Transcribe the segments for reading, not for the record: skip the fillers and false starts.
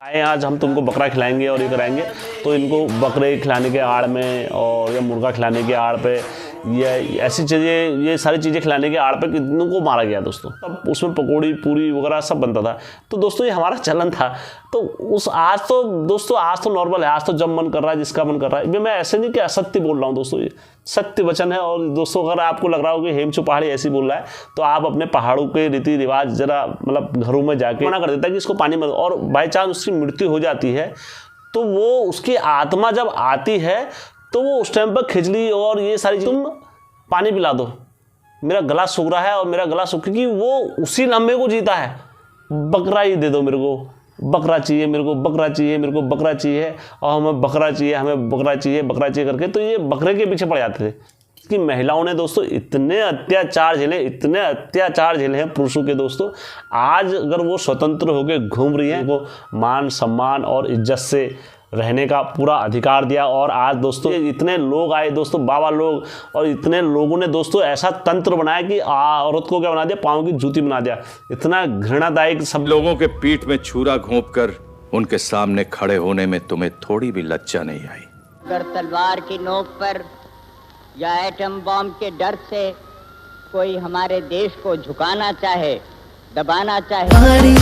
आए आज हम तुमको बकरा खिलाएंगे और ये कराएंगे, तो इनको बकरे खिलाने के आड़ में और या मुर्गा खिलाने के आड़ पे ये ऐसी चीज़ें, ये सारी चीज़ें खिलाने के आड़ पे कितनों को मारा गया दोस्तों। तब उसमें पकौड़ी पूरी वगैरह सब बनता था। तो दोस्तों ये हमारा चलन था। तो आज तो दोस्तों आज तो नॉर्मल है, आज तो जब मन कर रहा है जिसका मन कर रहा है। मैं ऐसे नहीं कि असत्य बोल रहा हूँ दोस्तों, ये सत्य वचन है। और दोस्तों अगर आपको लग रहा हो कि हेमचू पहाड़ी ऐसी बोल रहा है, तो आप अपने पहाड़ों के रीति रिवाज जरा मतलब घरों में जाके मना कर देता है कि इसको पानी मत, और बाई चांस उसकी मृत्यु हो जाती है तो वो उसकी आत्मा जब आती है तो वो उस टाइम पर खिचड़ी और ये सारी तुम पानी पिला दो, मेरा गला सूख रहा है और मेरा गला सूख, क्योंकि वो उसी लम्हे को जीता है। बकरा ही दे दो मेरे को, बकरा चाहिए मेरे को, बकरा चाहिए मेरे को, बकरा चाहिए और हमें बकरा चाहिए, हमें बकरा चाहिए, बकरा चाहिए करके तो ये बकरे के पीछे पड़ जाते थे। कि महिलाओं ने दोस्तों इतने अत्याचार झेले, इतने अत्याचार झेले हैं पुरुषों के दोस्तों। आज अगर वो स्वतंत्र होकर घूम रही हैं, वो मान सम्मान और इज्जत से रहने का पूरा अधिकार दिया। और आज दोस्तों इतने लोग आए दोस्तों, बाबा लोग, और इतने लोगों ने दोस्तों ऐसा तंत्र बनाया कि औरत को क्या बना दिया, पाँव की जूती बना दिया। इतना घृणादायक सब लोगों के पीठ में छुरा घोंपकर उनके सामने खड़े होने में तुम्हें थोड़ी भी लज्जा नहीं आई। अगर तलवार की नोक पर या एटम बॉम्ब के डर से कोई हमारे देश को झुकाना चाहे, दबाना चाहे।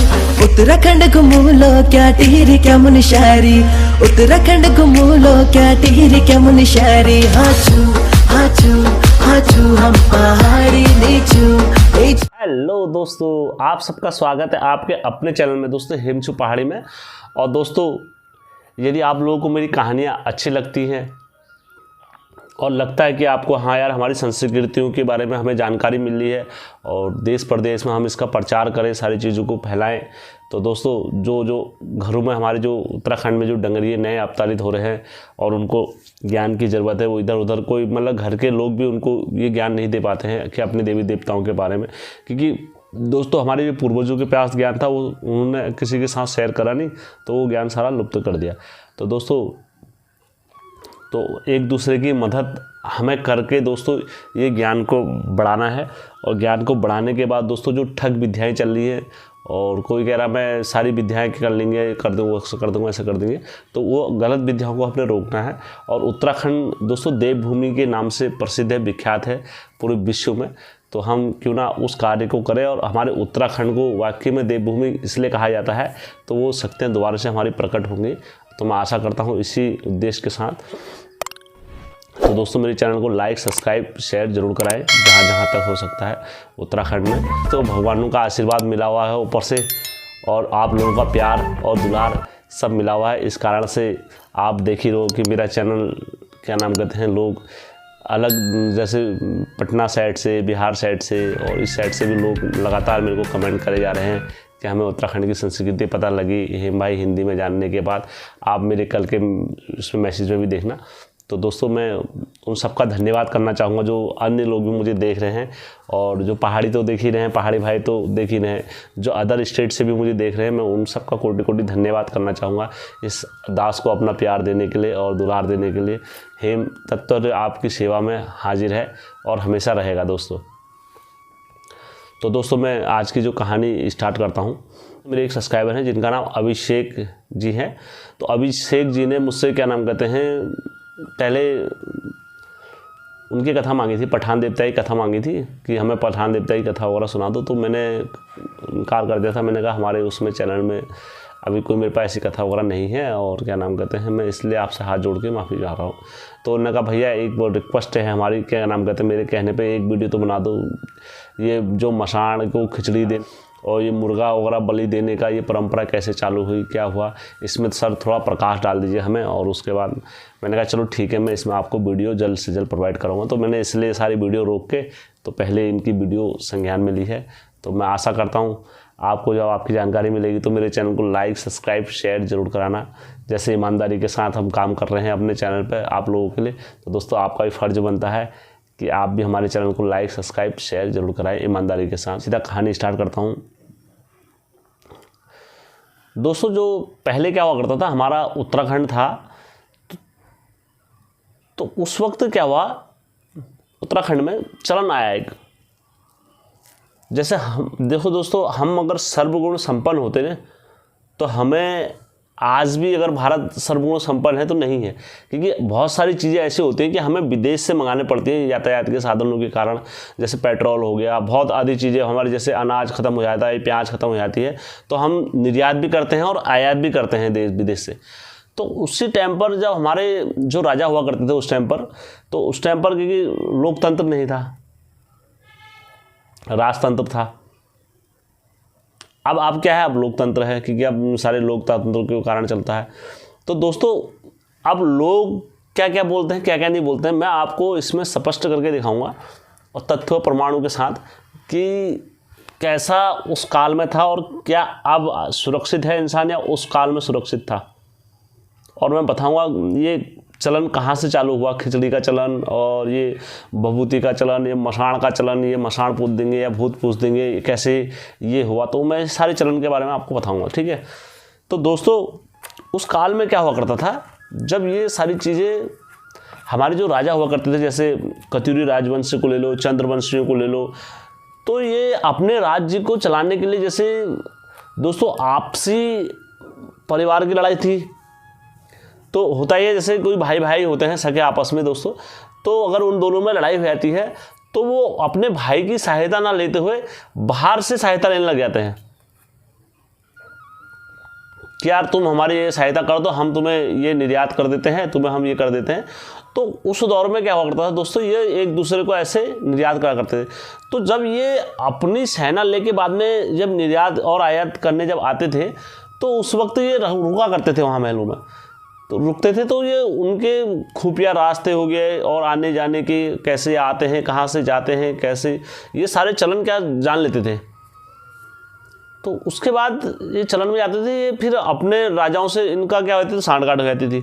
उत्तराखंड घुमूलो क्या टिहरी क्या मुनशारी, उत्तराखंड घुमूलो क्या टिहरी क्या मुनशारी। हाचू हाचू हाचू हम पहाड़ी नीचू। हेलो दोस्तों, आप सबका स्वागत है आपके अपने चैनल में दोस्तों हेमचू पहाड़ी में। और दोस्तों यदि आप लोगों को मेरी कहानियाँ अच्छी लगती हैं और लगता है कि आपको हाँ यार हमारी संस्कृतियों के बारे में हमें जानकारी मिल रही है और देश प्रदेश में हम इसका प्रचार करें, सारी चीज़ों को फैलाएं, तो दोस्तों जो घरों में हमारे जो उत्तराखंड में जो डंगरिये नए अवतारित हो रहे हैं और उनको ज्ञान की ज़रूरत है, वो इधर उधर कोई मतलब घर के लोग भी उनको ये ज्ञान नहीं दे पाते हैं कि अपने देवी देवताओं के बारे में। क्योंकि दोस्तों हमारे जो पूर्वजों के पास ज्ञान था वो उन्होंने किसी के साथ शेयर करा नहीं, तो वो ज्ञान सारा लुप्त कर दिया। तो दोस्तों तो एक दूसरे की मदद हमें करके दोस्तों ये ज्ञान को बढ़ाना है। और ज्ञान को बढ़ाने के बाद दोस्तों जो ठग विद्याएं चल रही हैं, और कोई कह रहा मैं सारी विद्याएं कर लेंगे, कर दूँगा, कर दूँगा, ऐसा कर देंगे, तो वो गलत विद्याओं को हमने रोकना है। और उत्तराखंड दोस्तों देवभूमि के नाम से प्रसिद्ध है, विख्यात है पूरे विश्व में। तो हम क्यों ना उस कार्य को करें और हमारे उत्तराखंड को वाकई में देवभूमि इसलिए कहा जाता है, तो वो शक्तियाँ दोबारा से हमारी प्रकट होंगी। तो मैं आशा करता हूँ इसी उद्देश्य के साथ। तो दोस्तों मेरे चैनल को लाइक सब्सक्राइब शेयर जरूर कराएं जहाँ जहाँ तक हो सकता है उत्तराखंड में। तो भगवानों का आशीर्वाद मिला हुआ है ऊपर से, और आप लोगों का प्यार और दुलार सब मिला हुआ है। इस कारण से आप देख ही रहो कि मेरा चैनल क्या नाम कहते हैं, लोग अलग जैसे पटना साइड से, बिहार साइड से और इस साइड से भी लोग लगातार मेरे को कमेंट करे जा रहे हैं कि हमें उत्तराखंड की संस्कृति पता लगी हेम भाई हिंदी में जानने के बाद। आप मेरे कल के उसमें मैसेज में भी देखना। तो दोस्तों मैं उन सबका धन्यवाद करना चाहूँगा जो अन्य लोग भी मुझे देख रहे हैं, और जो पहाड़ी तो देख ही रहे हैं, पहाड़ी भाई तो देख ही रहे हैं, जो अदर स्टेट से भी मुझे देख रहे हैं, मैं उन सबका कोटि कोटि धन्यवाद करना चाहूँगा इस दास को अपना प्यार देने के लिए और दुलार देने के लिए। हेम तत्पर आपकी सेवा में हाजिर है और हमेशा रहेगा दोस्तों। तो दोस्तों मैं आज की जो कहानी स्टार्ट करता हूँ। मेरे एक सब्सक्राइबर हैं जिनका नाम अभिषेक जी है। तो अभिषेक जी ने मुझसे क्या नाम कहते हैं, पहले उनकी कथा मांगी थी, पठान देवता की कथा मांगी थी कि हमें पठान देवता की कथा वगैरह सुना दो। तो मैंने इनकार कर दिया था। मैंने कहा हमारे उसमें चैनल में अभी कोई मेरे पास ऐसी कथा वगैरह नहीं है, और क्या नाम कहते हैं मैं इसलिए आपसे हाथ जोड़ के माफ़ी चाह रहा हूँ। तो उन्होंने कहा भैया एक वो रिक्वेस्ट है हमारी, क्या नाम कहते हैं मेरे कहने पर एक वीडियो तो बना दो। ये जो मसाण को खिचड़ी दे और ये मुर्गा वगैरह बलि देने का ये परंपरा कैसे चालू हुई, क्या हुआ, इसमें सर थोड़ा प्रकाश डाल दीजिए हमें। और उसके बाद मैंने कहा चलो ठीक है, मैं इसमें आपको वीडियो जल्द से जल्द प्रोवाइड करूँगा। तो मैंने इसलिए सारी वीडियो रोक के तो पहले इनकी वीडियो संज्ञान में ली है। तो मैं आशा करता हूँ आपको जब आपकी जानकारी मिलेगी तो मेरे चैनल को लाइक सब्सक्राइब शेयर जरूर कराना। जैसे ईमानदारी के साथ हम काम कर रहे हैं अपने चैनल पर आप लोगों के लिए, तो दोस्तों आपका भी फ़र्ज़ बनता है कि आप भी हमारे चैनल को लाइक सब्सक्राइब शेयर जरूर कराएँ ईमानदारी के साथ। सीधा कहानी स्टार्ट करता हूँ। दोस्तों जो पहले क्या हुआ करता था, हमारा उत्तराखंड था, तो उस वक्त क्या हुआ, उत्तराखंड में चलन आया एक, जैसे हम देखो दोस्तों, हम अगर सर्वगुण संपन्न होते ना तो हमें आज भी अगर भारत सर्वगुण संपन्न है तो नहीं है, क्योंकि बहुत सारी चीज़ें ऐसी होती हैं कि हमें विदेश से मंगाने पड़ती हैं यातायात के साधनों के कारण। जैसे पेट्रोल हो गया, बहुत आदि चीज़ें हमारे, जैसे अनाज ख़त्म हो जाता है, प्याज ख़त्म हो जाती है, तो हम निर्यात भी करते हैं और आयात भी करते हैं देश विदेश से। तो उसी टाइम पर जब हमारे जो राजा हुआ करते थे उस टाइम पर, तो उस टाइम पर क्योंकि लोकतंत्र नहीं था, राजतंत्र था। अब क्या है, अब लोकतंत्र है, क्योंकि अब सारे लोकतंत्र के कारण चलता है। तो दोस्तों अब लोग क्या क्या बोलते हैं, क्या क्या नहीं बोलते हैं, मैं आपको इसमें स्पष्ट करके दिखाऊंगा और तथ्य प्रमाणों के साथ कि कैसा उस काल में था और क्या अब सुरक्षित है इंसान या उस काल में सुरक्षित था। और मैं बताऊंगा ये चलन कहाँ से चालू हुआ, खिचड़ी का चलन और ये भभूति का चलन, ये मसाण का चलन, ये मसाण पूछ देंगे या भूत पूछ देंगे, कैसे ये हुआ, तो मैं सारे चलन के बारे में आपको बताऊंगा, ठीक है। तो दोस्तों उस काल में क्या हुआ करता था, जब ये सारी चीज़ें हमारे जो राजा हुआ करते थे, जैसे कत्यूरी राजवंश को ले लो, चंद्रवंशियों को ले लो, तो ये अपने राज्य को चलाने के लिए, जैसे दोस्तों आपसी परिवार की लड़ाई थी, तो होता ही है जैसे कोई भाई भाई होते हैं सके आपस में दोस्तों, तो अगर उन दोनों में लड़ाई हो जाती है तो वो अपने भाई की सहायता ना लेते हुए बाहर से सहायता लेने लग जाते हैं कि यार तुम हमारी ये सहायता कर दो, हम तुम्हें ये निर्यात कर देते हैं, तुम्हें हम ये कर देते हैं। तो उस दौर में क्या हुआ करता था दोस्तों, ये एक दूसरे को ऐसे निर्यात करा करते थे। तो जब ये अपनी सेना लेके बाद में जब निर्यात और आयात करने जब आते थे, तो उस वक्त ये रुका करते थे वहाँ महलों में, तो रुकते थे। तो ये उनके खुफिया रास्ते हो गए और आने जाने के, कैसे आते हैं, कहाँ से जाते हैं, कैसे, ये सारे चलन क्या जान लेते थे। तो उसके बाद ये चलन में जाते थे, ये फिर अपने राजाओं से इनका क्या होती थी, सांठगांठ हो जाती थी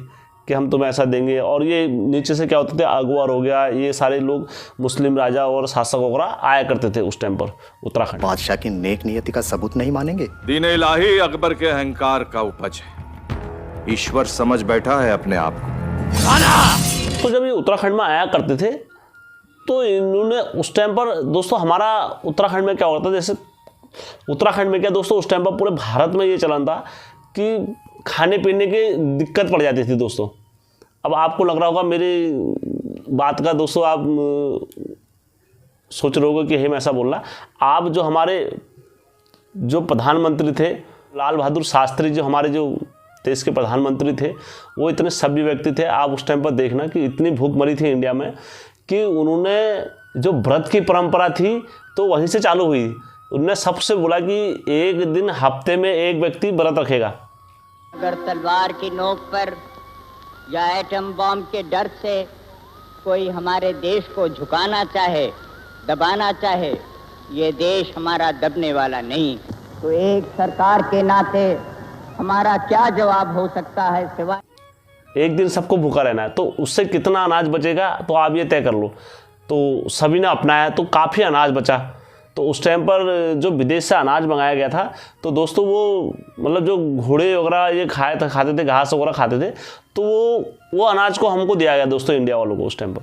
कि हम तुम्हें ऐसा देंगे। और ये नीचे से क्या होते थे, अकबर हो गया, ये सारे लोग मुस्लिम राजा और शासक वगैरह आया करते थे उस टाइम पर उत्तराखंड। बादशाह की नेक नियति का सबूत नहीं मानेंगे। दीन इलाही अकबर के अहंकार का उपज है, ईश्वर समझ बैठा है अपने आप को। तो जब ये उत्तराखंड में आया करते थे तो इन्होंने उस टाइम पर दोस्तों, हमारा उत्तराखंड में क्या होता था, जैसे उत्तराखंड में क्या दोस्तों, उस टाइम पर पूरे भारत में ये चलन था कि खाने पीने की दिक्कत पड़ जाती थी दोस्तों। अब आपको लग रहा होगा मेरी बात का दोस्तों, आप सोच रहे होगे कि हम ऐसा बोल रहा। आप जो हमारे जो प्रधानमंत्री थे, लाल बहादुर शास्त्री, जो हमारे जो देश के प्रधानमंत्री थे, वो इतने सभ्य व्यक्ति थे। आप उस टाइम पर देखना कि इतनी भूखमरी थी इंडिया में कि उन्होंने जो व्रत की परंपरा थी तो वहीं से चालू हुई। उन्होंने सबसे बोला कि एक दिन हफ्ते में एक व्यक्ति व्रत रखेगा। अगर तलवार की नोक पर या एटम बॉम्ब के डर से कोई हमारे देश को झुकाना चाहे, दबाना चाहे, ये देश हमारा दबने वाला नहीं। तो एक सरकार के नाते हमारा क्या जवाब हो सकता है सिवाय एक दिन सबको भूखा रहना है, तो उससे कितना अनाज बचेगा तो आप ये तय कर लो। तो सभी ने अपनाया तो काफ़ी अनाज बचा। तो उस टाइम पर जो विदेश से अनाज मंगाया गया था, तो दोस्तों वो मतलब जो घोड़े वगैरह ये खाते थे, घास वगैरह खाते थे, तो वो अनाज को हमको दिया गया दोस्तों, इंडिया वालों को। उस टाइम पर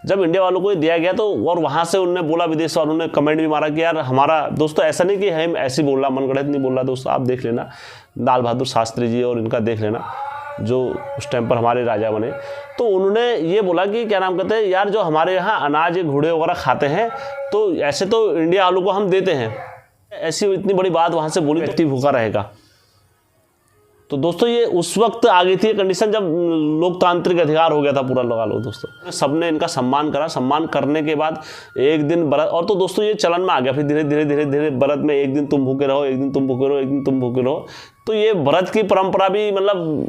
जब इंडिया वालों को दिया गया तो, और वहाँ से उन्होंने बोला, विदेश वालों ने कमेंट भी मारा कि यार हमारा दोस्तों, ऐसा नहीं कि हम ऐसे बोल रहा, मनगढ़ंत नहीं बोल रहा दोस्तों। आप देख लेना लाल बहादुर शास्त्री जी और इनका देख लेना, जो उस टाइम पर हमारे राजा बने, तो उन्होंने ये बोला कि क्या नाम कहते हैं, यार जो हमारे यहाँ अनाज घोड़े वगैरह खाते हैं, तो ऐसे तो इंडिया वालों को हम देते हैं। ऐसी इतनी बड़ी बात वहाँ से बोली, व्यक्ति भूखा रहेगा। तो दोस्तों ये उस वक्त आ गई थी कंडीशन जब लोकतांत्रिक अधिकार हो गया था पूरा, लगा लो दोस्तों। सबने इनका सम्मान करा। सम्मान करने के बाद एक दिन व्रत, और तो दोस्तों ये चलन में आ गया। फिर धीरे धीरे धीरे धीरे व्रत में एक दिन तुम भूखे रहो, एक दिन तुम भूखे रहो, एक दिन तुम भूखे रहो। तो ये व्रत की परंपरा भी मतलब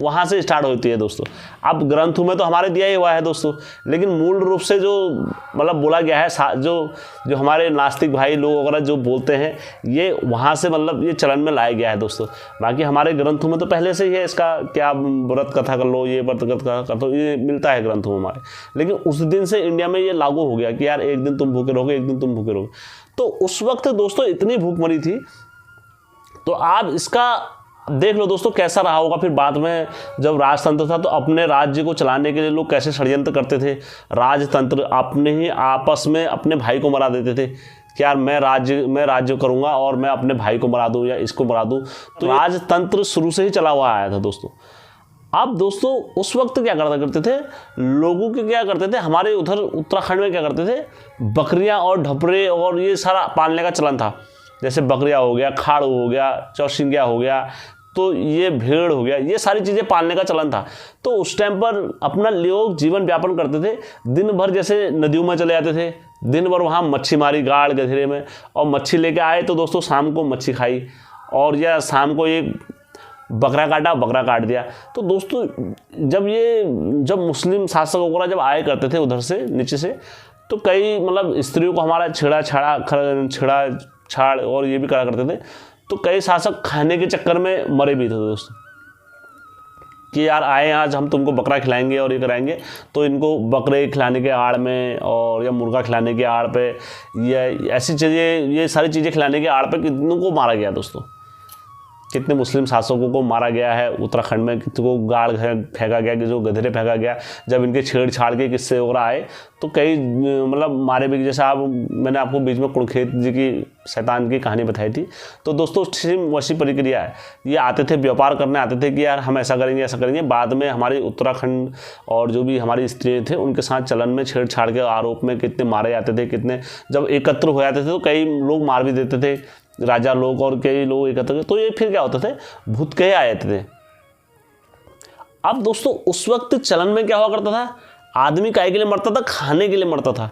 वहाँ से स्टार्ट होती है दोस्तों। अब ग्रंथों में तो हमारे दिया ही हुआ है दोस्तों, लेकिन मूल रूप से जो मतलब बोला गया है, जो हमारे नास्तिक भाई लोग वगैरह जो बोलते हैं, ये वहाँ से मतलब ये चलन में लाया गया है दोस्तों। बाकी हमारे ग्रंथों में तो पहले से ही है इसका, क्या व्रत कथा कर लो, ये व्रत कथा कर लो, ये मिलता है ग्रंथों में हमारे। लेकिन उस दिन से इंडिया में ये लागू हो गया कि यार एक दिन तुम भूखे रहोगे, एक दिन तुम भूखे रहोगे। तो उस वक्त दोस्तों इतनी भूखमरी थी। तो आप इसका देख लो दोस्तों कैसा रहा होगा। फिर बाद में जब राजतंत्र था, तो अपने राज्य को चलाने के लिए लोग कैसे षड्यंत्र करते थे। राजतंत्र अपने ही आपस में अपने भाई को मरा देते थे कि यार मैं राज्य करूँगा और मैं अपने भाई को मरा दूँ या इसको मरा दूँ। तो राजतंत्र शुरू से ही चला हुआ आया था दोस्तों। अब दोस्तों उस वक्त क्या करते थे लोगों के, क्या करते थे हमारे उधर उत्तराखंड में क्या करते थे, बकरियां और ढपरे और ये सारा पालने का चलन था। जैसे बकरियां हो गया, खाड़ू हो गया, चौसिंगिया हो गया, तो ये भेड़ हो गया, ये सारी चीज़ें पालने का चलन था। तो उस टाइम पर अपना लोग जीवन व्यापन करते थे। दिन भर जैसे नदियों में चले जाते थे, दिन भर वहाँ मच्छी मारी गाड़ गधेरे में, और मच्छी लेके आए तो दोस्तों शाम को मच्छी खाई, और या शाम को एक बकरा काटा, बकरा काट दिया। तो दोस्तों जब मुस्लिम शासक वगैरह जब आए करते थे उधर से नीचे से, तो कई मतलब स्त्रियों को हमारा छेड़ा और ये भी करा करते थे। तो कई शासक खाने के चक्कर में मरे भी थे दोस्तों, कि यार आए आज हम तुमको बकरा खिलाएंगे और ये कराएंगे, तो इनको बकरे खिलाने के आड़ में और या मुर्गा खिलाने के आड़ पे या ऐसी चीज़ें, ये सारी चीज़ें खिलाने के आड़ पे कितनों को मारा गया दोस्तों। कितने मुस्लिम शासकों को मारा गया है उत्तराखंड में, कितने को गाड़ फेंका गया, कि जो गधेरे फेंका गया। जब इनके छेड़छाड़ के किस्से वगैरह आए तो कई मतलब मारे भी। जैसे मैंने आपको बीच में कुड़खेत जी की शैतान की कहानी बताई थी। तो दोस्तों वैसी प्रक्रिया है, ये आते थे व्यापार करने आते थे कि यार हम ऐसा करेंगे ऐसा करेंगे। बाद में हमारे उत्तराखंड और जो भी हमारी स्त्रियाँ थे उनके साथ चलन में छेड़छाड़ के आरोप में कितने मारे जाते थे, कितने जब एकत्र हो जाते थे तो कई लोग मार भी देते थे, राजा लोग और कई लोग एकत्र। तो ये फिर क्या होते थे, भूत कहे आए थे। अब दोस्तों उस वक्त चलन में क्या हुआ करता था, आदमी काहे के लिए मरता था, खाने के लिए मरता था।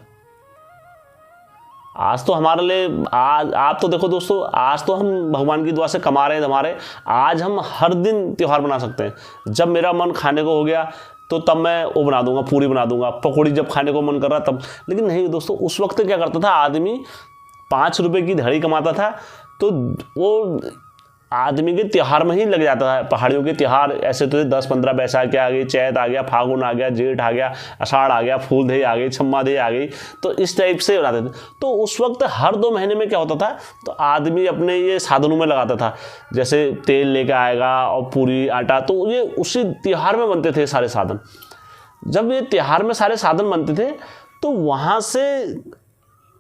आज तो हमारे लिए आप तो देखो दोस्तों, आज तो हम भगवान की दुआ से कमा रहे हैं हमारे, आज हम हर दिन त्यौहार बना सकते हैं। जब मेरा मन खाने को हो गया तो तब मैं वो बना दूंगा, पूरी बना दूंगा, पकौड़ी जब खाने को मन कर रहा तब। लेकिन नहीं दोस्तों, उस वक्त क्या करता था आदमी, 5 रुपए की दिहाड़ी कमाता था तो वो आदमी के त्यौहार में ही लग जाता था। पहाड़ियों के त्यौहार ऐसे तो 10-15 बैसाख आ गई, चैत आ गया, फागुन आ गया, जेठ आ गया, आषाढ़ आ गया, फूलदेही आ गई, छम्मादेही आ गई, तो इस टाइप से बनाते थे। तो उस वक्त हर 2 महीने में क्या होता था, तो आदमी अपने ये साधनों में लगाता था। जैसे तेल लेकर आएगा और पूरी आटा, तो ये उसी त्यौहार में बनते थे सारे साधन। जब ये त्यौहार में सारे साधन बनते थे तो वहाँ से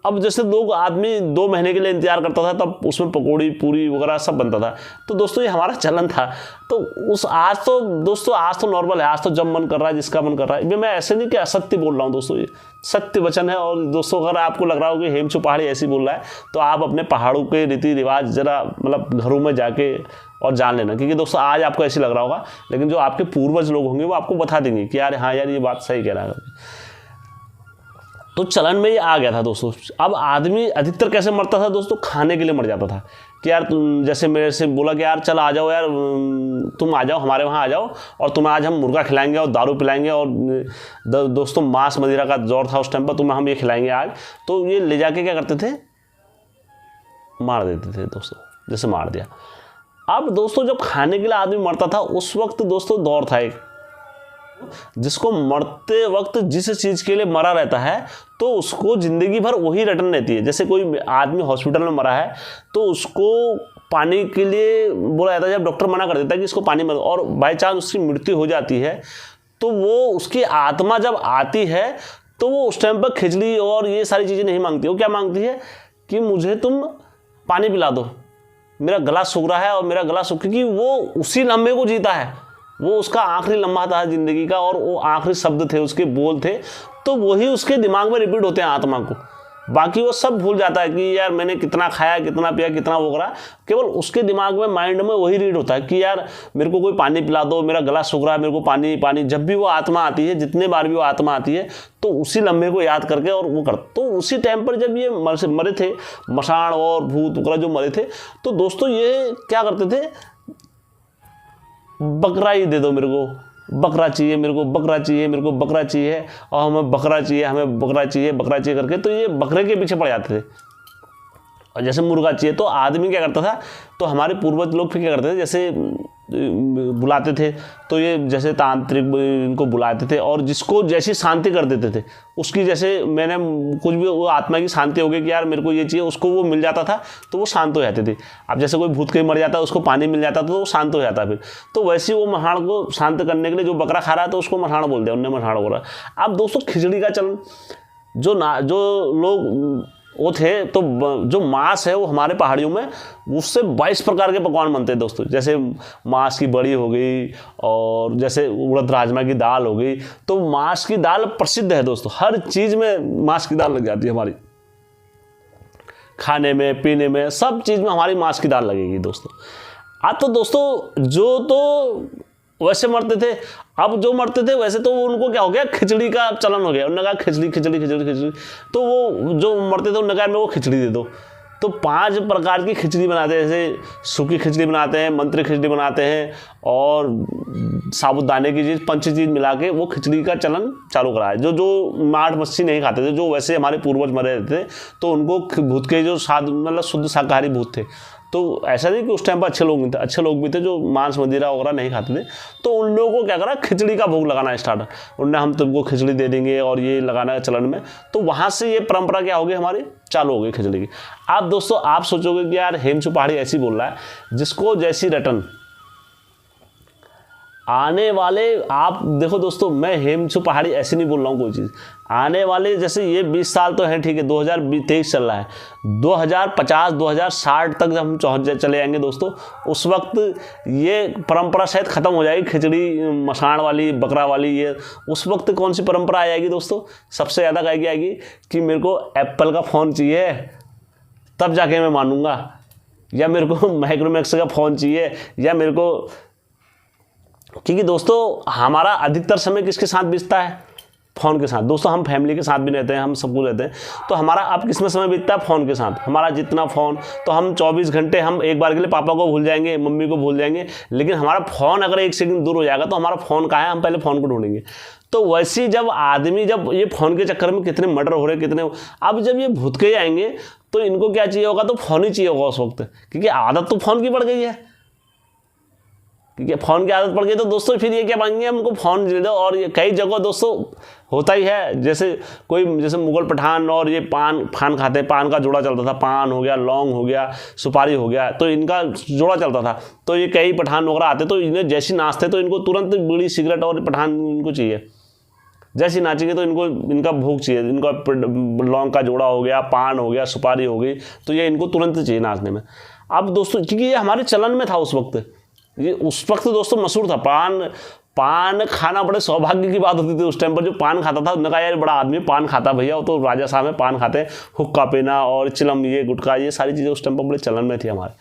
अब जैसे लोग आदमी 2 महीने के लिए इंतजार करता था, तब उसमें पकौड़ी पूरी वगैरह सब बनता था। तो दोस्तों ये हमारा चलन था। तो आज तो दोस्तों आज तो नॉर्मल है, आज तो जब मन कर रहा है जिसका मन कर रहा है। मैं ऐसे नहीं कि असत्य बोल रहा हूँ दोस्तों, ये सत्य वचन है। और दोस्तों अगर आपको लग रहा हो कि हेमचू पहाड़ी ऐसी बोल रहा है, तो आप अपने पहाड़ों के रीति रिवाज जरा मतलब घरों में जाके और जान लेना। क्योंकि दोस्तों आज आपको ऐसे लग रहा होगा, लेकिन जो आपके पूर्वज लोग होंगे वो आपको बता देंगे कि यार हाँ यार ये बात सही कह रहा है। तो चलन में ये आ गया था दोस्तों। अब आदमी अधिकतर कैसे मरता था दोस्तों, खाने के लिए मर जाता था। कि यार तुम जैसे मेरे से बोला कि यार चल आ जाओ यार, तुम आ जाओ हमारे वहाँ आ जाओ और तुम्हें आज हम मुर्गा खिलाएंगे और दारू पिलाएंगे, और दोस्तों मांस मदिरा का दौर था उस टाइम पर, तुम्हें हम ये खिलाएंगे आज। तो ये ले जाके क्या करते थे, मार देते थे दोस्तों, जैसे मार दिया। अब दोस्तों जब खाने के लिए आदमी मरता था उस वक्त दोस्तों दौर था एक, जिसको मरते वक्त जिस चीज़ के लिए मरा रहता है तो उसको ज़िंदगी भर वही रिटर्न रहती है। जैसे कोई आदमी हॉस्पिटल में मरा है तो उसको पानी के लिए बोला जाता है, जब डॉक्टर मना कर देता है कि इसको पानी मत, और बाई चांस उसकी मृत्यु हो जाती है तो वो उसकी आत्मा जब आती है तो वो उस टाइम पर खिचड़ी और ये सारी चीज़ें नहीं मांगती। वो क्या मांगती है कि मुझे तुम पानी पिला दो, मेरा गला सूख रहा है और मेरा गला सूख, क्योंकि वो उसी लम्हे को जीता है, वो उसका आखिरी लम्हा था जिंदगी का, और वो आखिरी शब्द थे, उसके बोल थे, तो वही उसके दिमाग में रिपीट होते हैं आत्मा को। बाकी वो सब भूल जाता है कि यार मैंने कितना खाया, कितना पिया, कितना वो करा, केवल उसके दिमाग में माइंड में वही रीड होता है कि यार मेरे को कोई पानी पिला दो, मेरा गला सूख रहा है, मेरे को पानी पानी। जब भी वो आत्मा आती है, जितने बार भी वो आत्मा आती है, तो उसी लम्हे को याद करके और वो कर। तो उसी टाइम पर जब ये मरे थे, मशाण और भूत वगैरह जो मरे थे, तो दोस्तों ये क्या करते थे, बकरा ही दे दो मेरे को, बकरा चाहिए मेरे को, बकरा चाहिए मेरे को, बकरा चाहिए, और हमें बकरा चाहिए, हमें बकरा चाहिए, बकरा चाहिए करके तो ये बकरे के पीछे पड़ जाते थे। और जैसे मुर्गा चाहिए तो आदमी क्या करता था, तो हमारे पूर्वज लोग फिर क्या करते थे, जैसे बुलाते थे तो ये जैसे तांत्रिक इनको बुलाते थे और जिसको जैसी शांति कर देते थे उसकी, जैसे मैंने कुछ भी वो आत्मा की शांति हो गई कि यार मेरे को ये चाहिए, उसको वो मिल जाता था तो वो शांत हो जाते थे। अब जैसे कोई भूत कहीं मर जाता है उसको पानी मिल जाता था तो वो शांत हो जाता फिर। तो वैसे वो मसाण को शांत करने के लिए जो बकरा खा रहा है तो उसको मसाण बोल दिया, उनने मसाण बोला। अब दोस्तों खिचड़ी का चलन जो लोग वो थे, तो जो मांस है वो हमारे पहाड़ियों में उससे 22 प्रकार के पकवान बनते हैं दोस्तों। जैसे मांस की बड़ी हो गई, और जैसे उड़द राजमा की दाल हो गई। तो मांस की दाल प्रसिद्ध है दोस्तों, हर चीज़ में मांस की दाल लग जाती है हमारी, खाने में, पीने में, सब चीज़ में हमारी मांस की दाल लगेगी दोस्तों। तो दोस्तों जो तो वैसे मरते थे, अब जो मरते थे वैसे तो उनको क्या हो गया, खिचड़ी का चलन हो गया। उन्होंने कहा खिचड़ी खिचड़ी खिचड़ी खिचड़ी, तो वो जो मरते थे उन्होंने कहा मेरे को खिचड़ी दे दो। तो 5 प्रकार की खिचड़ी बनाते हैं, जैसे सूखी खिचड़ी बनाते हैं, मंत्री खिचड़ी बनाते हैं, और साबुदाने की चीज़, 5 चीज़ मिला के वो खिचड़ी का चलन चालू करा है। जो मांस मच्छी नहीं खाते थे, जो वैसे हमारे पूर्वज मरे थे, तो उनको भूत के जो मतलब शुद्ध शाकाहारी भूत थे, तो ऐसा नहीं कि उस टाइम पर अच्छे लोग नहीं थे, अच्छे लोग भी थे जो मांस मदिरा वगैरह नहीं खाते थे। तो उन लोगों को क्या करा, खिचड़ी का भोग लगाना स्टार्ट। उन्होंने हम तुमको खिचड़ी दे देंगे और ये लगाना है चलन में। तो वहाँ से ये परंपरा क्या होगी हमारी चालू हो गई खिचड़ी की। आप दोस्तों आप सोचोगे कि यार हेमचू पहाड़ी ऐसी बोल रहा है, जिसको जैसी रटन आने वाले, आप देखो दोस्तों, मैं हेमचू पहाड़ी ऐसे नहीं बोल रहा हूँ कोई चीज़। आने वाले जैसे ये 20 साल तो हैं, ठीक है, 2023 चल रहा है, 2050 2060 तक जब हम चले जाएंगे दोस्तों, उस वक्त ये परंपरा शायद ख़त्म हो जाएगी, खिचड़ी मसाण वाली, बकरा वाली। ये उस वक्त कौन सी परंपरा आ जाएगी दोस्तों, सबसे ज़्यादा कहेगी आएगी कि मेरे को एप्पल का फ़ोन चाहिए, तब जाके मैं मानूंगा, या मेरे को माइक्रोमैक्स का फ़ोन चाहिए, या मेरे को, क्योंकि दोस्तों हमारा अधिकतर समय किसके साथ बीतता है, फ़ोन के साथ। दोस्तों हम फैमिली के साथ भी रहते हैं, हम सब कुछ रहते हैं, तो हमारा अब किस में समय बीतता है, फ़ोन के साथ। हमारा जितना फ़ोन, तो हम 24 घंटे हम एक बार के लिए पापा को भूल जाएंगे, मम्मी को भूल जाएंगे, लेकिन हमारा फ़ोन अगर 1 सेकंड दूर हो जाएगा तो हमारा फ़ोन कहाँ है, हम पहले फ़ोन को ढूंढेंगे। तो वैसे जब आदमी, जब ये फ़ोन के चक्कर में कितने मर्डर हो रहे, कितने, अब जब ये भूत के जाएंगे तो इनको क्या चाहिए होगा, तो फ़ोन ही चाहिए होगा उस वक्त, क्योंकि आदत तो फ़ोन की पड़ गई है, क्योंकि फ़ोन की आदत पड़ गई। तो दोस्तों फिर ये क्या मांगेंगे, हमको फ़ोन दे दो। और ये कई जगह दोस्तों होता ही है, जैसे कोई, जैसे मुगल पठान और ये पान खाते हैं, पान का जोड़ा चलता था, पान हो गया, लौंग हो गया, सुपारी हो गया, तो इनका जोड़ा चलता था। तो ये कई पठान वगैरह आते, तो इन्हें जैसे नाचते तो इनको तुरंत बीड़ी सिगरेट और पठान इनको चाहिए, जैसे नाचेंगे तो इनको इनका भूख चाहिए, इनका लौंग का जोड़ा हो गया, पान हो गया, सुपारी हो गई, तो ये इनको तुरंत चाहिए नाचने में। अब दोस्तों क्योंकि ये हमारे चलन में था उस वक्त, ये उस वक्त दोस्तों मशहूर था। पान खाना बड़े सौभाग्य की बात होती थी उस टाइम पर। जो पान खाता था उन्होंने कहा यार बड़ा आदमी पान खाता, भैया वो तो राजा साहब में पान खाते हैं, हुक्का पीना और चिलम, ये गुटखा, ये सारी चीज़ें उस टाइम पर बड़े चलन में थी हमारे।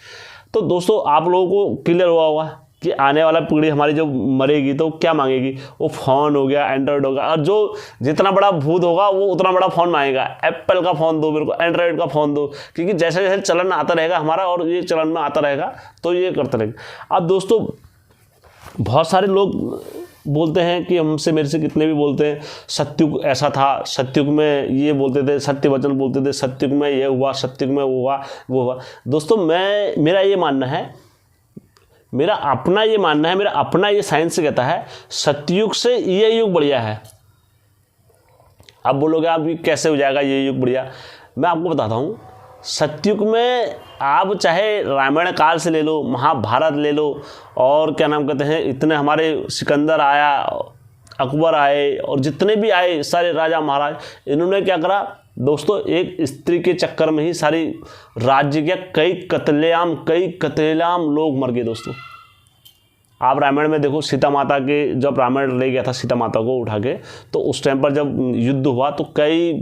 तो दोस्तों आप लोगों को क्लियर हुआ होगा कि आने वाला पीढ़ी हमारी जो मरेगी तो क्या मांगेगी, वो फ़ोन हो गया, एंड्रॉयड होगा, और जो जितना बड़ा भूत होगा वो उतना बड़ा फ़ोन मांगेगा, एप्पल का फ़ोन दो मेरे को, एंड्रॉयड का फ़ोन दो, क्योंकि जैसे जैसे चलन आता रहेगा हमारा और ये चलन में आता रहेगा तो ये करते रहेगा। अब दोस्तों बहुत सारे लोग बोलते हैं कि हमसे, मेरे से कितने भी बोलते हैं सत्युग ऐसा था, सत्युग में ये बोलते थे, सत्य वचन बोलते थे, सत्युग में ये हुआ, सत्युग में वो हुआ, वो हुआ। दोस्तों मेरा ये मानना है, मेरा अपना ये साइंस कहता है सतयुग से ये युग बढ़िया है। अब बोलोगे आप कैसे हो जाएगा ये युग बढ़िया, मैं आपको बताता हूँ। सतयुग में आप चाहे रामायण काल से ले लो, महाभारत ले लो, और क्या नाम कहते हैं, इतने हमारे सिकंदर आया, अकबर आए, और जितने भी आए सारे राजा महाराज, इन्होंने क्या करा दोस्तों, एक स्त्री के चक्कर में ही सारी राज्य के कई कत्लेआम लोग मर गए दोस्तों। आप रामायण में देखो, सीता माता के, जब रामायण ले गया था सीता माता को उठा के, तो उस टाइम पर जब युद्ध हुआ तो कई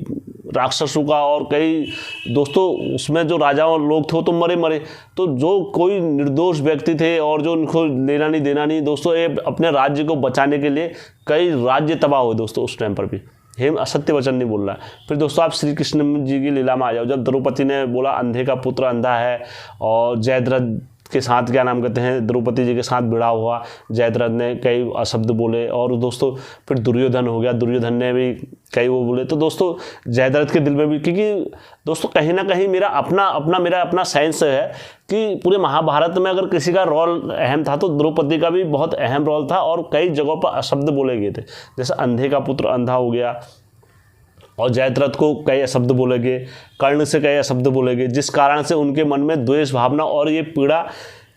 राक्षसों का और कई दोस्तों उसमें जो राजा और लोग थे वो तो मरे। तो जो कोई निर्दोष व्यक्ति थे और जो उनको लेना नहीं देना नहीं दोस्तों, ये अपने राज्य को बचाने के लिए कई राज्य तबाह हुए दोस्तों उस टाइम पर भी। हेम असत्य वचन नहीं बोल रहा है। फिर दोस्तों आप श्री कृष्ण जी की लीला में आ जाओ, जब द्रौपदी ने बोला अंधे का पुत्र अंधा है, और जयद्रथ के साथ क्या नाम कहते हैं, द्रौपदी जी के साथ भिड़ा हुआ, जयद्रथ ने कई अशब्द बोले, और दोस्तों फिर दुर्योधन हो गया, दुर्योधन ने भी कई वो बोले। तो दोस्तों जयद्रथ के दिल में भी, क्योंकि दोस्तों कहीं ना कहीं मेरा अपना साइंस है कि पूरे महाभारत में अगर किसी का रोल अहम था तो द्रौपदी का भी बहुत अहम रोल था, और कई जगहों पर अशब्द बोले गए थे, जैसे अंधे का पुत्र अंधा हो गया, और जयद्रथ को कई शब्द बोले गए, कर्ण से कई शब्द बोले गए, जिस कारण से उनके मन में द्वेष भावना और ये पीड़ा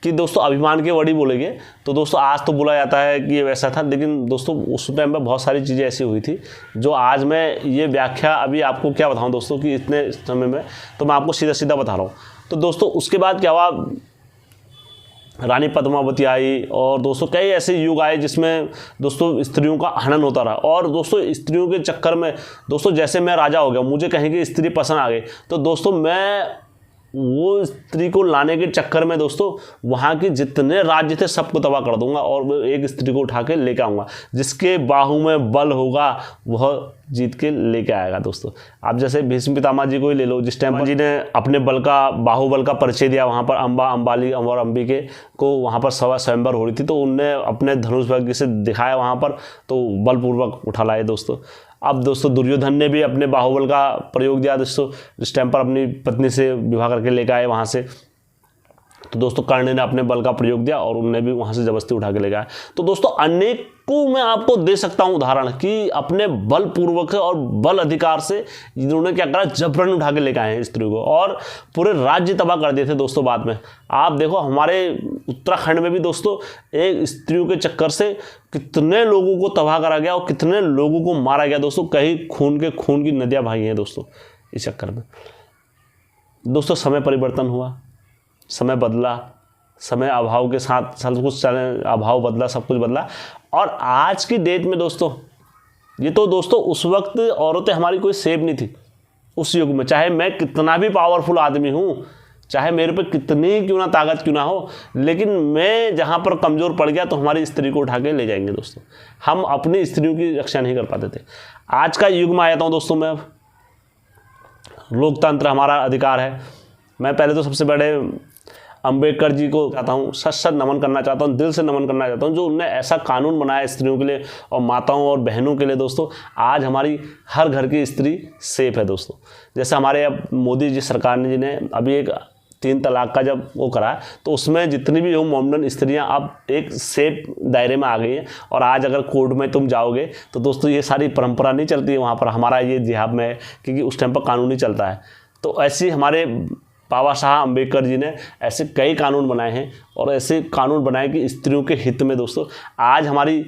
कि दोस्तों अभिमान के वर्ड ही बोलेंगे तो दोस्तों आज तो बोला जाता है कि ये वैसा था, लेकिन दोस्तों उस टाइम में बहुत सारी चीज़ें ऐसी हुई थी जो आज मैं ये व्याख्या अभी आपको क्या बताऊं दोस्तों कि इतने समय में तो मैं आपको सीधा सीधा बता रहा हूँ। तो दोस्तों उसके बाद क्या हुआ, रानी पद्मावती आई और दोस्तों कई ऐसे युग आए जिसमें दोस्तों स्त्रियों का हनन होता रहा। और दोस्तों स्त्रियों के चक्कर में दोस्तों जैसे मैं राजा हो गया, मुझे कहीं की स्त्री पसंद आ गई तो दोस्तों मैं वो स्त्री को लाने के चक्कर में दोस्तों वहाँ के जितने राज्य थे सबको तबाह कर दूंगा और एक स्त्री को उठा के लेके आऊँगा। जिसके बाहू में बल होगा वह जीत के लेके आएगा। दोस्तों आप जैसे भीष्म पितामह जी को ही ले लो, जिस टाइम जी ने अपने बल का बाहुबल का परिचय दिया वहाँ पर अंबाली और अंबिके को वहाँ पर स्वयंवर हो रही थी तो उनने अपने धनुष भाग्य से दिखाया वहाँ पर तो बलपूर्वक उठा लाए दोस्तों। अब दोस्तों दुर्योधन ने भी अपने बाहुबल का प्रयोग दिया दोस्तों, जिस टाइम पर अपनी पत्नी से विवाह करके लेकर आए वहाँ से तो दोस्तों कर्ण ने अपने बल का प्रयोग दिया और उनने भी वहाँ से जबरदस्ती उठा के ले गया। तो दोस्तों अनेकों मैं आपको दे सकता हूँ उदाहरण कि अपने बल पूर्वक और बल अधिकार से इन्होंने क्या करा, जबरन उठा के लेकर आए हैं स्त्री को और पूरे राज्य तबाह कर दिए थे दोस्तों। बाद में आप देखो हमारे उत्तराखंड में भी दोस्तों एक स्त्रियों के चक्कर से कितने लोगों को तबाह करा गया और कितने लोगों को मारा गया दोस्तों। कई खून की नदियाँ बही हैं दोस्तों इस चक्कर में। दोस्तों समय परिवर्तन हुआ, समय बदला, समय अभाव के साथ सब कुछ चले, अभाव बदला, सब कुछ बदला। और आज की डेट में दोस्तों ये तो दोस्तों उस वक्त औरतें हमारी कोई सेव नहीं थी उस युग में। चाहे मैं कितना भी पावरफुल आदमी हूँ, चाहे मेरे पे कितनी क्यों ना ताकत क्यों ना हो, लेकिन मैं जहाँ पर कमज़ोर पड़ गया तो हमारी स्त्री को उठा के ले जाएंगे दोस्तों। हम अपनी स्त्रियों की रक्षा नहीं कर पाते थे। आज का युग में आ जाता हूँ दोस्तों मैं, लोकतंत्र हमारा अधिकार है। मैं पहले तो सबसे बड़े अंबेडकर जी को चाहता हूँ, सच नमन करना चाहता हूँ, दिल से नमन करना चाहता हूँ जो उनने ऐसा कानून बनाया स्त्रियों के लिए और माताओं और बहनों के लिए दोस्तों। आज हमारी हर घर की स्त्री सेफ है दोस्तों। जैसे हमारे अब मोदी जी सरकार ने जिन्हें अभी एक 3 तलाक का जब वो करा तो उसमें जितनी भी हो मोमडन स्त्रियां अब एक सेफ दायरे में आ गई हैं। और आज अगर कोर्ट में तुम जाओगे तो दोस्तों ये सारी परंपरा नहीं चलती है वहाँ पर, हमारा ये जिहाब में है क्योंकि उस टाइम पर कानून ही चलता है। तो ऐसी हमारे बाबा साहब अम्बेडकर जी ने ऐसे कई कानून बनाए हैं और ऐसे कानून बनाए कि स्त्रियों के हित में दोस्तों आज हमारी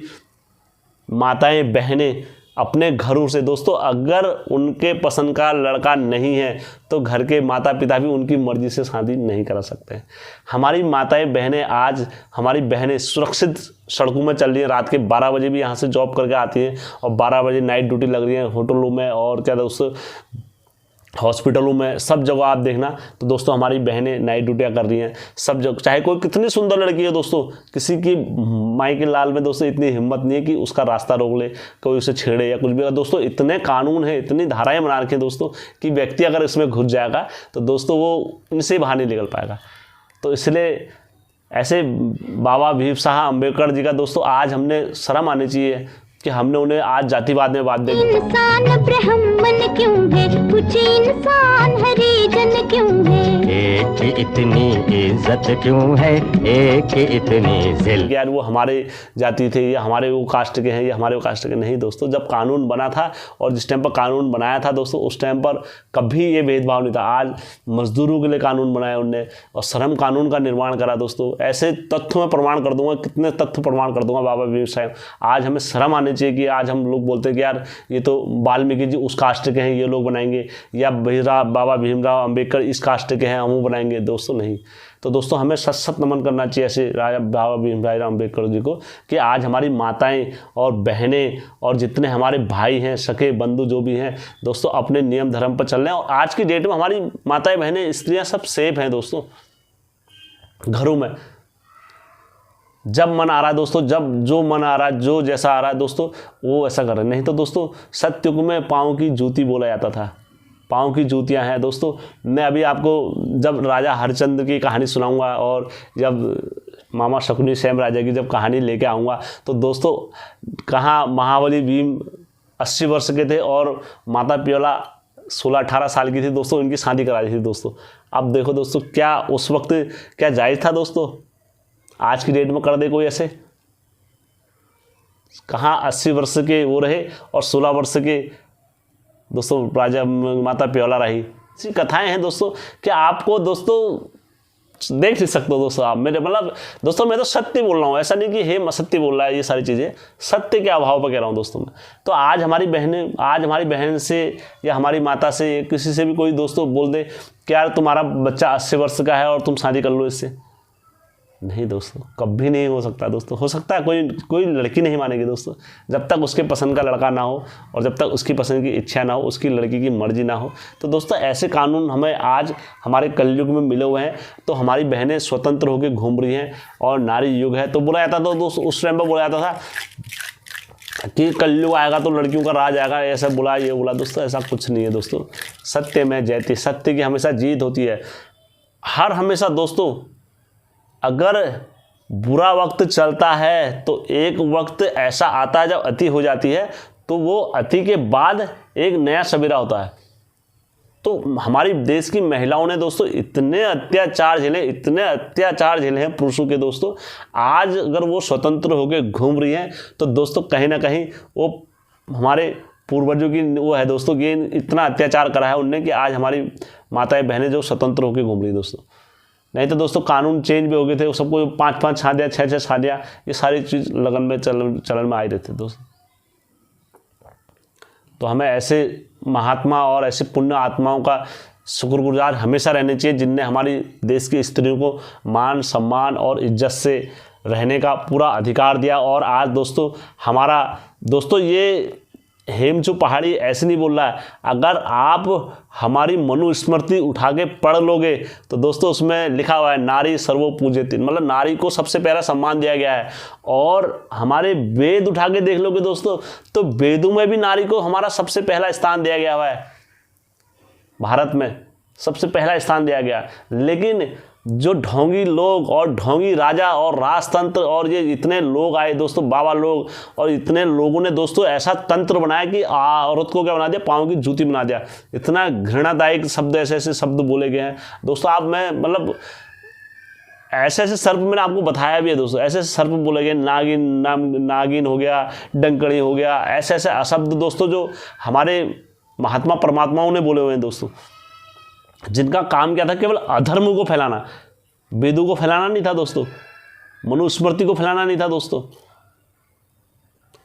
माताएं बहनें अपने घरों से दोस्तों अगर उनके पसंद का लड़का नहीं है तो घर के माता पिता भी उनकी मर्जी से शादी नहीं करा सकते हैं। हमारी माताएं बहनें आज हमारी बहनें सुरक्षित सड़कों में चल रही हैं, रात के 12 बजे भी यहाँ से जॉब करके आती हैं और 12 बजे नाइट ड्यूटी लग रही है होटलों में और क्या दोस्तों हॉस्पिटलों में, सब जगह आप देखना तो दोस्तों हमारी बहनें नाइट ड्यूटियाँ कर रही हैं सब जगह। चाहे कोई कितनी सुंदर लड़की है दोस्तों, किसी की माई के लाल में दोस्तों इतनी हिम्मत नहीं है कि उसका रास्ता रोक ले, कोई उसे छेड़े या कुछ भी। दोस्तों इतने कानून हैं, इतनी धाराएं बना रखी हैं दोस्तों कि व्यक्ति अगर इसमें घुस जाएगा तो दोस्तों वो इनसे बाहर नहीं निकल पाएगा। तो इसलिए ऐसे बाबा भीम साहब अम्बेडकर जी का दोस्तों आज हमने शर्म आनी चाहिए कि हमने उन्हें आज जातिवाद में बात दे दी। इंसान ब्राह्मण क्यों है, कुछ इंसान हरिजन क्यों है, एक की इतनी इज्जत क्यों है, एक की इतनी जिल। यार वो हमारे जाति थे या हमारे वो कास्ट के हैं या हमारे वो कास्ट के नहीं दोस्तों। जब कानून बना था और जिस टाइम पर कानून बनाया था दोस्तों उस टाइम पर कभी ये भेदभाव नहीं था। आज मजदूरों के लिए कानून बनाया उनने और श्रम कानून का निर्माण करा दोस्तों। ऐसे तथ्य मैं प्रमाण कर दूंगा, कितने तथ्य प्रमाण कर दूंगा बाबा भीम साहब। आज हमें शर्म आने चाहिए कि आज हम लोग बोलते हैं कि यार ये तो वाल्मीकि जी उस कास्ट के हैं ये लोग बनाएंगे या बाबा भीमराव अंबेडकर इस कास्ट के हैं हम वो बनाएंगे दोस्तों, नहीं। तो दोस्तों हमें सत नमन करना चाहिए ऐसे राजा बाबा भीमराव अंबेडकर जी को कि आज हमारी माताएं और बहनें और जितने हमारे भाई हैं सके बंधु जो भी हैं दोस्तों अपने नियम धर्म पर चल रहे हैं। और आज की डेट में हमारी माताएं बहनें स्त्रियां सब सेफ हैं दोस्तों घरों में। जब मन आ रहा है दोस्तों, जब जो मन आ रहा है, जो जैसा आ रहा है दोस्तों वो ऐसा कर रहे हैं। नहीं तो दोस्तों सतयुग में पाँव की जूती बोला जाता था, पाँव की जूतियां हैं दोस्तों। मैं अभी आपको जब राजा हरिश्चंद्र की कहानी सुनाऊंगा और जब मामा शकुनी सैम राजा की जब कहानी लेके आऊँगा तो दोस्तों कहाँ महाबली भीम 80 वर्ष के थे और माता प्योला 16-18 साल की थी दोस्तों, इनकी शादी करा दी थी दोस्तों। अब देखो दोस्तों क्या उस वक्त क्या जायज़ था दोस्तों, आज की डेट में कर दे कोई ऐसे। कहाँ 80 वर्ष के वो रहे और 16 वर्ष के दोस्तों राजा माता प्योला रही। ऐसी कथाएं हैं दोस्तों कि आपको दोस्तों देख नहीं सकते हो दोस्तों आप मेरे, मतलब दोस्तों मैं तो सत्य बोल रहा हूँ, ऐसा नहीं कि हे असत्य बोल रहा है, ये सारी चीज़ें सत्य के अभाव पर कह रहा हूँ दोस्तों मैं। तो आज हमारी बहन से या हमारी माता से किसी से भी कोई दोस्तों बोल दे कि यार तुम्हारा बच्चा 80 वर्ष का है और तुम शादी कर लो इससे, नहीं दोस्तों, कभी नहीं हो सकता दोस्तों। हो सकता है कोई लड़की नहीं मानेगी दोस्तों, जब तक उसके पसंद का लड़का ना हो और जब तक उसकी पसंद की इच्छा ना हो, उसकी लड़की की मर्जी ना हो। तो दोस्तों ऐसे कानून हमें आज हमारे कलयुग में मिले हुए हैं। तो हमारी बहनें स्वतंत्र होकर घूम रही हैं और नारी युग है। तो बोला जाता था दोस्तों, उस टाइम पर बोला जाता था कि कलयुग आएगा तो लड़कियों का राज आएगा, ऐसा बोला ये बोला। दोस्तों ऐसा कुछ नहीं है दोस्तों, सत्य में जयती, सत्य की हमेशा जीत होती है। हर हमेशा दोस्तों अगर बुरा वक्त चलता है तो एक वक्त ऐसा आता है जब अति हो जाती है, तो वो अति के बाद एक नया सवेरा होता है। तो हमारी देश की महिलाओं ने दोस्तों इतने अत्याचार झेले हैं पुरुषों के दोस्तों। आज अगर वो स्वतंत्र होकर घूम रही हैं तो दोस्तों कहीं ना कहीं वो हमारे पूर्वजों की वो है दोस्तों कि इतना अत्याचार करा है उनने कि आज हमारी माताएं बहनें जो स्वतंत्र होकर घूम रही दोस्तों। नहीं तो दोस्तों कानून चेंज भी हो गए थे, सबको 5-5 शादियाँ 6-6 शादियाँ, ये सारी चीज़ लगन में चलन में आई रहती है दोस्तों। तो हमें ऐसे महात्मा और ऐसे पुण्य आत्माओं का शुक्रगुजार हमेशा रहने चाहिए जिनने हमारी देश की स्त्रियों को मान सम्मान और इज्जत से रहने का पूरा अधिकार दिया। और आज दोस्तों हमारा दोस्तों ये हेमचू पहाड़ी ऐसे नहीं बोल रहा है, अगर आप हमारी मनुस्मृति उठा के पढ़ लोगे तो दोस्तों उसमें लिखा हुआ है नारी सर्वो पूज्यते, मतलब नारी को सबसे पहला सम्मान दिया गया है। और हमारे वेद उठा के देख लोगे दोस्तों तो वेदों में भी नारी को हमारा सबसे पहला स्थान दिया गया हुआ है, भारत में सबसे पहला स्थान दिया गया। लेकिन जो ढोंगी लोग और ढोंगी राजा और राजतंत्र और ये इतने लोग आए दोस्तों, बाबा लोग, और इतने लोगों ने दोस्तों ऐसा तंत्र बनाया कि औरत को क्या बना दिया, पाँव की जूती बना दिया। इतना घृणादायक शब्द, ऐसे ऐसे शब्द बोले गए हैं दोस्तों। आप मैं मतलब ऐसे ऐसे सर्प मैंने आपको बताया भी है दोस्तों, ऐसे ऐसे सर्प बोले गए, नागिन हो गया, डंकड़ी हो गया, ऐसे ऐसे अशब्द दोस्तों जो हमारे महात्मा परमात्माओं ने बोले हुए हैं दोस्तों, जिनका काम क्या था, केवल अधर्म को फैलाना, वेदों को फैलाना नहीं था दोस्तों, मनुस्मृति को फैलाना नहीं था दोस्तों,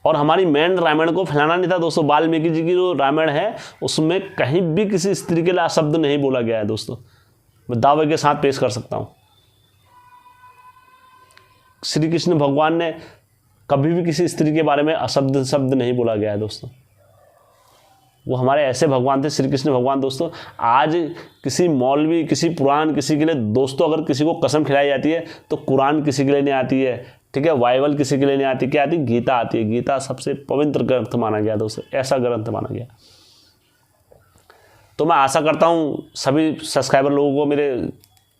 और हमारी मेन रामायण को फैलाना नहीं था दोस्तों। वाल्मीकि जी की जो रामायण है उसमें कहीं भी किसी स्त्री के लिए शब्द नहीं बोला गया है दोस्तों, मैं दावे के साथ पेश कर सकता हूं। श्री कृष्ण भगवान ने कभी भी किसी स्त्री के बारे में अशब्द शब्द नहीं बोला गया है दोस्तों। वो हमारे ऐसे भगवान थे श्री कृष्ण भगवान दोस्तों। आज किसी मौलवी, किसी पुराण, किसी के लिए दोस्तों अगर किसी को कसम खिलाई जाती है तो कुरान किसी के लिए नहीं आती है, ठीक है, बाइबल किसी के लिए नहीं आती, क्या आती, गीता आती है। गीता सबसे पवित्र ग्रंथ माना गया दोस्तों, ऐसा ग्रंथ माना गया। तो मैं आशा करता हूँ सभी सब्सक्राइबर लोगों को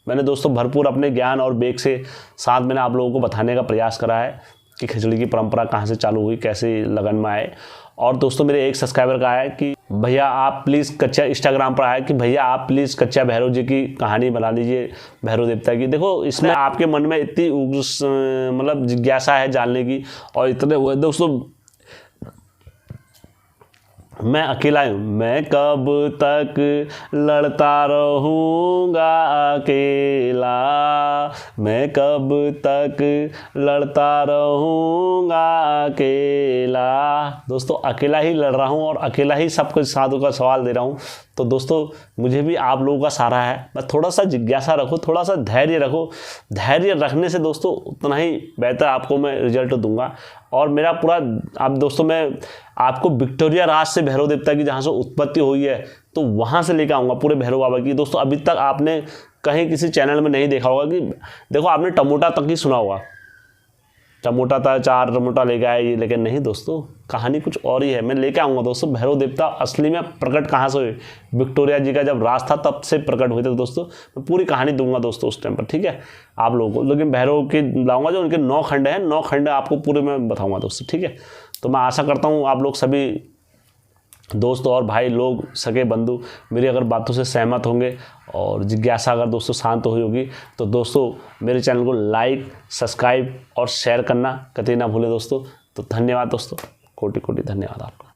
मैंने दोस्तों भरपूर अपने ज्ञान और बेग से साथ मैंने आप लोगों को बताने का प्रयास करा है कि खिचड़ी की परंपरा कहाँ से चालू हुई, कैसे लगन में आए। और दोस्तों मेरे एक सब्सक्राइबर का है कि भैया आप प्लीज़ कच्चा, इंस्टाग्राम पर आया कि भैया आप प्लीज़ कच्चा भैरव जी की कहानी बना लीजिए, भैरव देवता की। देखो इसमें आपके मन में इतनी मतलब जिज्ञासा है जानने की, और इतने हुए दोस्तों, मैं अकेला हूँ, मैं कब तक लड़ता रहूँगा अकेला, मैं कब तक लड़ता रहूँगा अकेला। दोस्तों अकेला ही लड़ रहा हूँ और अकेला ही सब कुछ साधु का सवाल दे रहा हूँ। तो दोस्तों मुझे भी आप लोगों का सहारा है, मैं थोड़ा सा जिज्ञासा रखो, थोड़ा सा धैर्य रखो। धैर्य रखने से दोस्तों उतना ही बेहतर आपको मैं रिजल्ट दूंगा। और मेरा पूरा आप दोस्तों मैं आपको विक्टोरिया राज से भैरव देवता की जहाँ से उत्पत्ति हुई है तो वहाँ से लेकर आऊँगा पूरे भैरव बाबा की। दोस्तों अभी तक आपने कहीं किसी चैनल में नहीं देखा होगा कि देखो आपने टमोटा तक ही सुना होगा, टमोटा था 4 टमोटा लेके आए ये, लेकिन नहीं दोस्तों कहानी कुछ और ही है। मैं लेके आऊँगा दोस्तों भैरव देवता असली में प्रकट कहाँ से हुए, विक्टोरिया जी का जब राज था तब से प्रकट हुए थे दोस्तों। मैं पूरी कहानी दूंगा दोस्तों उस टाइम पर, ठीक है आप लोगों को। लेकिन भैरव के लाऊंगा जो उनके 9 खंड हैं, 9 खंड आपको पूरे मैं बताऊँगा दोस्तों, ठीक है। तो मैं आशा करता हूँ आप लोग सभी दोस्त और भाई लोग, सगे बंधु मेरी अगर बातों से सहमत होंगे और जिज्ञासा अगर दोस्तों शांत हुई होगी तो दोस्तों मेरे चैनल को लाइक, सब्सक्राइब और शेयर करना कतई ना भूलें दोस्तों। तो धन्यवाद दोस्तों, कोटि कोटि धन्यवाद आपका।